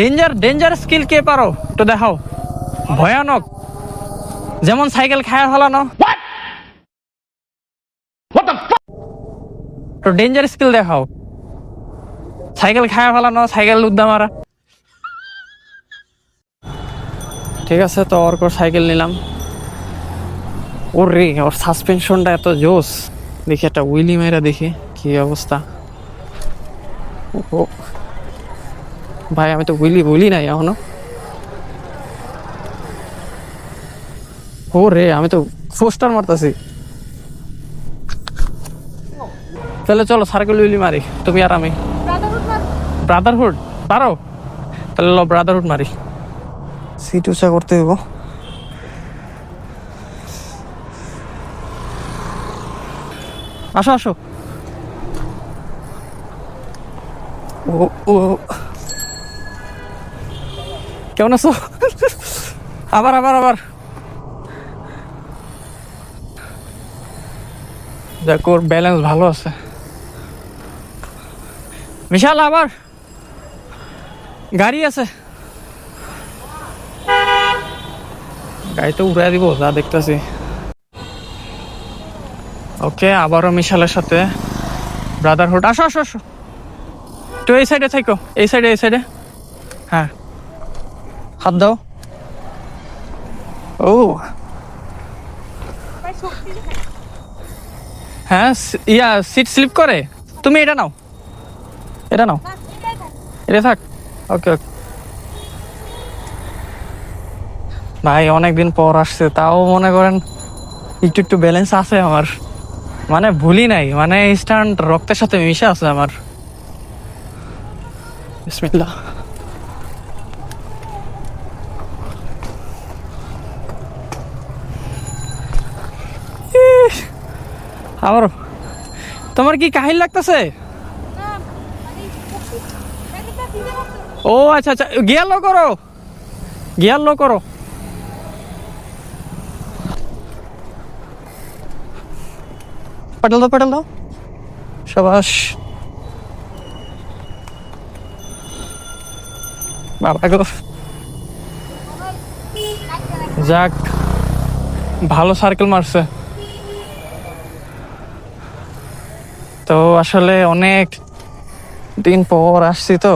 Danger skill কে পারো তো দেখাও, ভয়ানক, যেমন সাইকেল খায়া ফেলানো। তো ডেঞ্জার স্কিল দেখাও, সাইকেল খায়া ফেলানো, সাইকেল উদ্দা মারা। ঠিক আছে, তো ওর সাইকেল নিলাম। ওরে, ওর সাসপেনশনটা এত জোস। দেখি একটা উইলি মেরা, দেখি কি অবস্থা। ও ভাই, আমি তো উইলি নাই এখনো। ও রে, আমি তো পোস্টার মারতাছি। তাহলে চলো সার্কেল উইলি মারি, তুমি আর আমি। ব্রাদারহুড পারো? তাহলে লো, ব্রাদারহুড মারি। সিট উঁচা করতে দেবো। আসো আসো। ও ও, কেমন আছো? আবার আবার আবার। দেখ, ওর ব্যালেন্স ভালো আছে। বিশাল, আবার গাড়ি আছে, গাড়ি তো উড়াই দিব যা দেখতেছি। ওকে, আবারও মিশালের সাথে ব্রাদারহুড। আসো আসো আসো, তো এই সাইডে থাকো, এই সাইডে। হ্যাঁ, হাত দাও। ও হ্যাঁ, ইয়া সিট স্লিপ করে। তুমি এটা নাও, এটা থাক। ওকে ওকে ভাই, অনেকদিন পর আসছে, তাও মনে করেন একটু ব্যালেন্স আছে আমার। মানে ভুলি নাই, মানে ইনস্ট্যান্ট রক্তের সাথে মিশে আছে আমার। বিসমিল্লাহ। আবারও। তোমার কি কাহিল লাগতেছে? ও আচ্ছা আচ্ছা, গিয়ার লো করো। পেডাল দাও। সাবাস বাবা গো। যাক, ভালো সার্কেল মারছে। তো আসলে অনেক দিন পর আসছি তো।